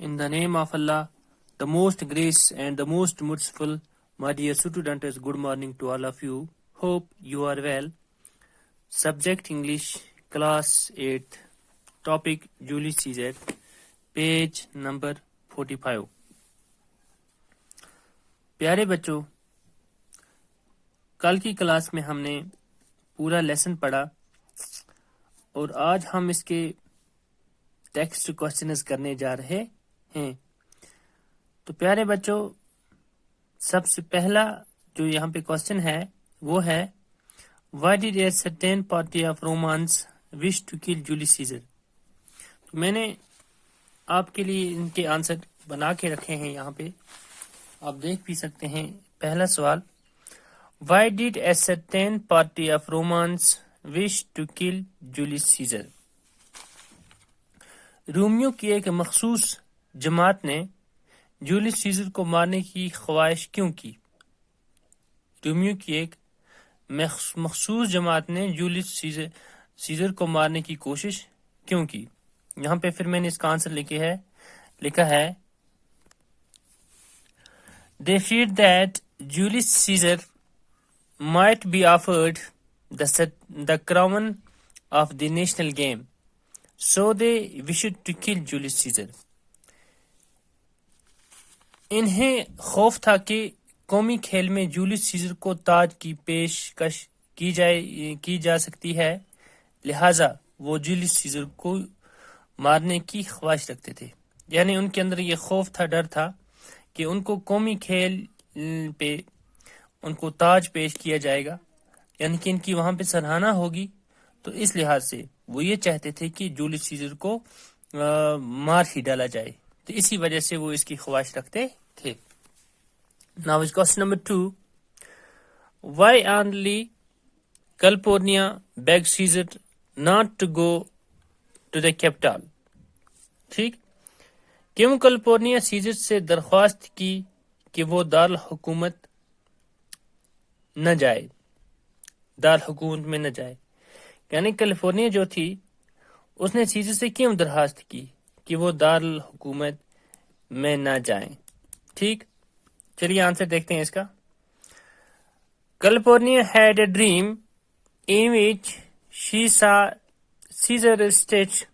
In the name of Allah, the most gracious and the most merciful, my dear students, good morning to all of you. Hope you are well. Subject English, class 8, topic Julius Caesar, page number 45. پیارے بچوں، کل کی class میں ہم نے پورا lesson پڑھا اور آج ہم اس کے ٹیکسٹ کوسچنز کرنے جا رہے ہیں. تو پیارے بچوں، سب سے پہلا جو یہاں پہ کوسچن ہے وہ ہے why did a certain party of Romans wish to kill Julius Caesar. تو میں نے آپ کے لیے ان کے آنسر بنا کے رکھے ہیں، یہاں پہ آپ دیکھ بھی سکتے ہیں. پہلا سوال، why did a certain party of Romans wish to kill Julius Caesar. Romeo کی ایک مخصوص جماعت نے جولیس سیزر کو مارنے کی خواہش کیوں کی؟ رومیو کی ایک مخصوص جماعت نے جولیس سیزر کو مارنے کی کوشش کیوں کی؟ یہاں پہ پھر میں نے اس کا آنسر لکھا ہے They feared that Julius Caesar might be offered the crown of the national game, so they wished to kill Julius Caesar. انہیں خوف تھا کہ قومی کھیل میں جولیس سیزر کو تاج کی پیشکش کی جا سکتی ہے، لہٰذا وہ جولیس سیزر کو مارنے کی خواہش رکھتے تھے. یعنی ان کے اندر یہ خوف تھا، ڈر تھا کہ ان کو قومی کھیل پہ ان کو تاج پیش کیا جائے گا، یعنی کہ ان کی وہاں پہ سراہنا ہوگی. تو اس لحاظ سے وہ یہ چاہتے تھے کہ جولیس سیزر کو مار ہی ڈالا جائے، تو اسی وجہ سے وہ اس کی خواہش رکھتے تھے. Now is question number 2. Why only California begged Caesar not to go to the capital? ٹھیک، کیوں کیلیفورنیا سیزر سے درخواست کی کہ وہ دارالحکومت نہ جائے، دارالحکومت میں نہ جائے. یعنی کیلیفورنیا جو تھی اس نے سیزر سے کیوں درخواست کی کہ وہ دارالحکومت میں نہ جائیں. ٹھیک، چلیے آنسر دیکھتے ہیں اس کا. California had a dream in which she saw Caesar statue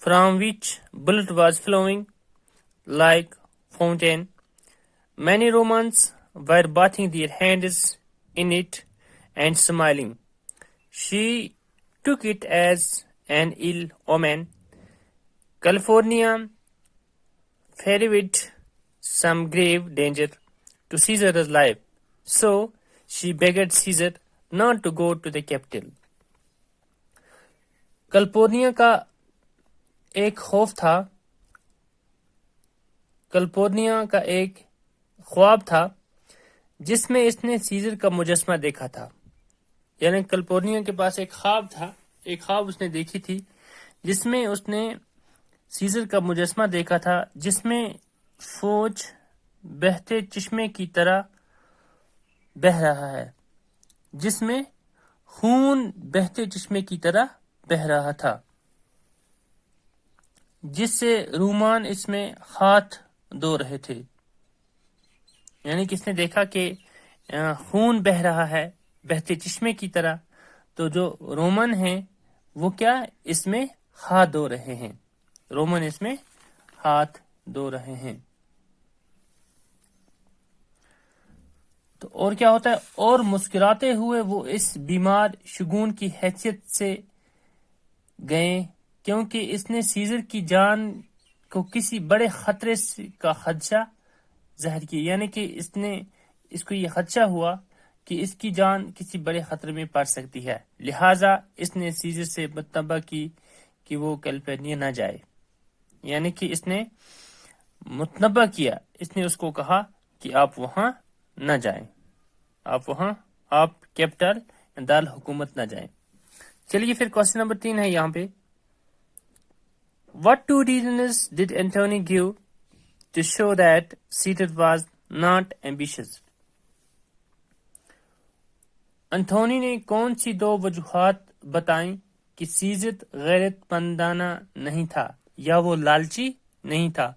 from which blood was flowing like fountain. Many Romans were bathing their hands in it and smiling. She took it as an ill omen. California feared some grave danger to Caesar's life, so she begged Caesar not to go to the capital. California کا ایک خوف تھا، California کا ایک خواب تھا جس میں اس نے سیزر کا مجسمہ دیکھا تھا. یعنی کیلیفورنیا کے پاس ایک خواب تھا، ایک خواب اس نے دیکھی تھی جس میں اس نے سیزر کا مجسمہ دیکھا تھا، جس میں فوج بہتے چشمے کی طرح بہہ رہا ہے، جس میں خون بہتے چشمے کی طرح بہہ رہا تھا، جس سے رومان اس میں ہاتھ دھو رہے تھے. یعنی کس نے دیکھا کہ خون بہہ رہا ہے بہتے چشمے کی طرح، تو جو رومن ہیں وہ کیا اس میں ہاتھ دھو رہے ہیں، رومن اس میں ہاتھ دھو رہے ہیں. تو اور کیا ہوتا ہے، اور مسکراتے ہوئے وہ اس بیمار شگون کی حیثیت سے گئے کیونکہ اس نے سیزر کی جان کو کسی بڑے خطرے کا خدشہ ظاہر کیا. یعنی کہ اس کو یہ خدشہ ہوا کہ اس کی جان کسی بڑے خطرے میں پڑ سکتی ہے، لہٰذا اس نے سیزر سے مطالبہ کی کہ وہ کیلیفورنیا نہ جائے. یعنی کہ اس نے مطالبہ کیا، اس نے اس کو کہا کہ آپ وہاں نہ جائیں، آپ کیپٹل دارالحکومت نہ جائیں. چلیے پھر کوسچن نمبر 3 ہے یہاں پہ. What 2 reasons did Antony give to show that Caesar was not ambitious? Anthony نے کون سی 2 وجوہات بتائیں کہ سیزر غیرت مندانہ نہیں تھا یا وہ لالچی نہیں تھا.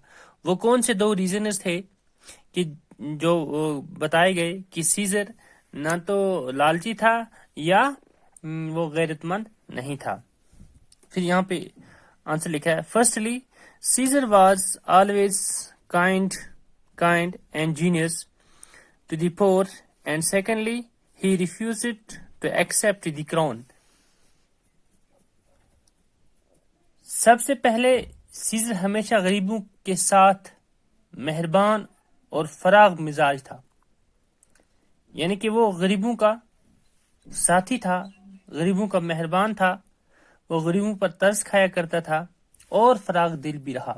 وہ کون سے 2 ریزنز تھے کہ جو بتائے گئے کہ سیزر نہ تو لالچی تھا یا وہ غیرت مند نہیں تھا؟ پھر یہاں پہ آنسر لکھا ہے، firstly Caesar was always kind and generous to the poor, and secondly he refused to accept the crown. سب سے پہلے سیزر ہمیشہ غریبوں کے ساتھ مہربان اور فراغ مزاج تھا، یعنی کہ وہ غریبوں کا ساتھی تھا، غریبوں کا مہربان تھا، وہ غریبوں پر ترس کھایا کرتا تھا اور فراغ دل بھی رہا۔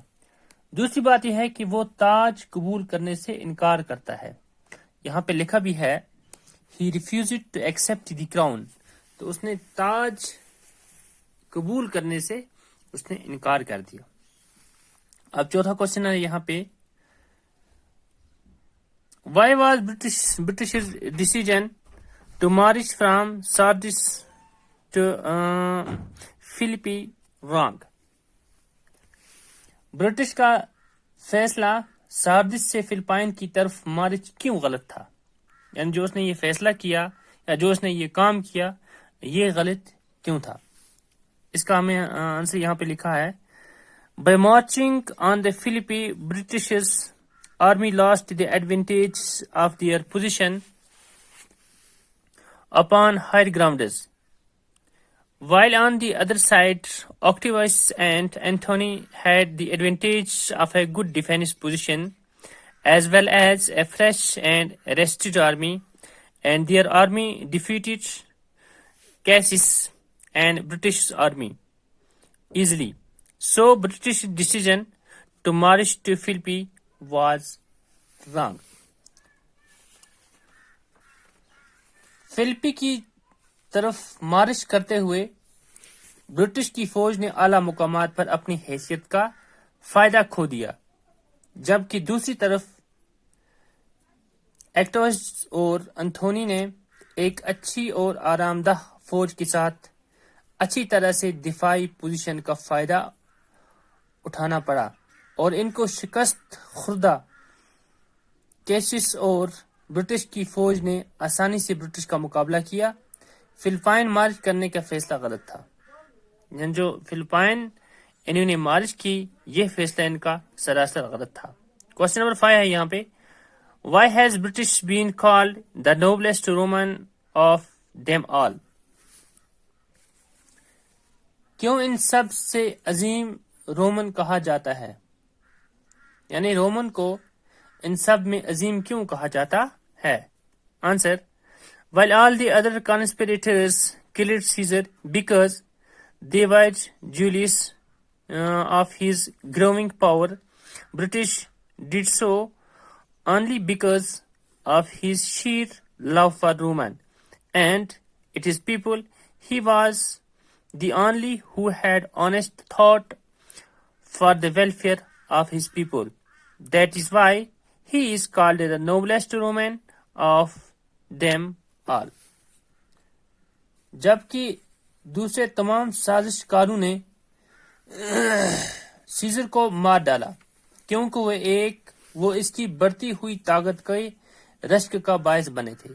دوسری بات یہ ہے کہ وہ تاج قبول کرنے سے انکار کرتا ہے۔ یہاں پہ لکھا بھی ہے he refused to accept the crown، تو اس نے تاج قبول کرنے سے اس نے انکار کر دیا۔ اب چوتھا کوشچن ہے یہاں پہ، why was British's decision to march from Sardis to Philippi wrong؟ British کا فیصلہ ساردس سے فلپائن کی طرف مارچ کیوں غلط تھا؟ یعنی جو اس نے یہ فیصلہ کیا یا جو اس نے یہ کام کیا یہ غلط کیوں تھا؟ اس کا ہمیں آنسر یہاں پہ لکھا ہے، by marching on the Philippi, British's army lost the advantage of their position upon higher grounds, while on the other side, Octavius and Antony had the advantage of a good defense position as well as a fresh and rested army, and their army defeated Cassius and British army easily. So British decision to march to Philippi was wrong. فلپی کی طرف مارچ کرتے ہوئے British کی فوج نے اعلیٰ مقامات پر اپنی حیثیت کا فائدہ کھو دیا، جبکہ دوسری طرف ایکٹوس اور انتھونی نے ایک اچھی اور آرام دہ فوج کے ساتھ اچھی طرح سے دفاعی پوزیشن کا فائدہ اٹھانا پڑا اور ان کو شکست خوردہ کیسس اور برٹش کی فوج نے آسانی سے برٹش کا مقابلہ کیا۔ فلپائن مارچ کرنے کا فیصلہ غلط تھا، یعنی جو فلپائن انہوں نے مارچ کی یہ فیصلہ ان کا سراسر غلط تھا۔ کوشچن نمبر 5 ہے یہاں پہ، Why has British been called the noblest Roman of them all؟ کیوں ان سب سے عظیم رومن کہا جاتا ہے؟ یعنی رومن کو ان سب میں عظیم کیوں کہا جاتا ہے؟ Answer, while all the other conspirators killed Caesar because they were jealous of his growing power, British did so only because of his sheer love for Roman and its people. He was the only who had honest thought for the welfare of his people. That is why he is called the noblest Roman of them all. جبکہ دوسرے تمام سازش کاروں نے scissor کو مار ڈالا کیونکہ وہ اس کی بڑھتی ہوئی طاقت کے رشک کا باعث بنے تھے،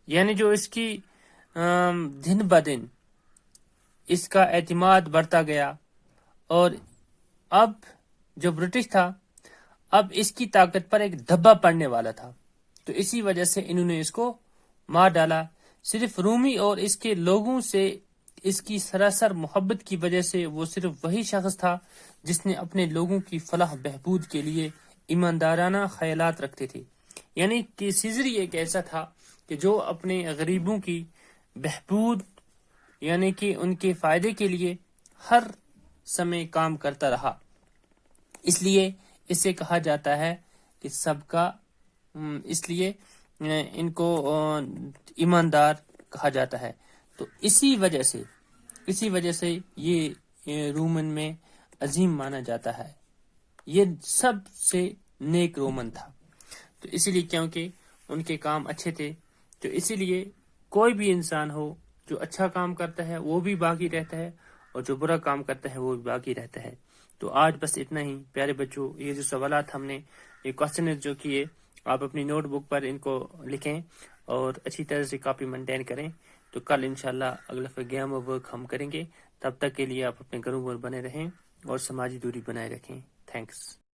یعنی جو اس کی دن بدن اس کا اعتماد بڑھتا گیا، اور اب جو برٹش تھا اب اس کی طاقت پر ایک دھبا پڑنے والا تھا، تو اسی وجہ سے انہوں نے اس کو مار ڈالا۔ صرف رومی اور اس کے لوگوں سے اس کی سراسر محبت کی وجہ سے وہ صرف وہی شخص تھا جس نے اپنے لوگوں کی فلاح بہبود کے لیے ایماندارانہ خیالات رکھتے تھے، یعنی کہ سیزر ایک ایسا تھا کہ جو اپنے غریبوں کی بہبود یعنی کہ ان کے فائدے کے لیے ہر سمے کام کرتا رہا، اس لیے اسے کہا جاتا ہے کہ سب کا اس لیے ان کو ایماندار کہا جاتا ہے۔ تو اسی وجہ سے یہ رومن میں عظیم مانا جاتا ہے، یہ سب سے نیک رومن تھا، تو اسی لیے کیونکہ ان کے کام اچھے تھے، تو اسی لیے کوئی بھی انسان ہو جو اچھا کام کرتا ہے وہ بھی باقی رہتا ہے اور جو برا کام کرتا ہے وہ بھی باقی رہتا ہے۔ تو تو آج بس اتنا ہی پیارے بچوں. یہ جو سوالات ہم نے یہ کوشچن جو کیے آپ اپنی نوٹ بک پر ان کو لکھیں اور اچھی طرح سے کاپی مینٹین کریں. تو کل انشاءاللہ اگلا گیم ورک ہم کریں گے. تب تک کے لیے آپ اپنے گھروں پر بنے رہیں اور سماجی دوری بنائے رکھیں. تھینکس.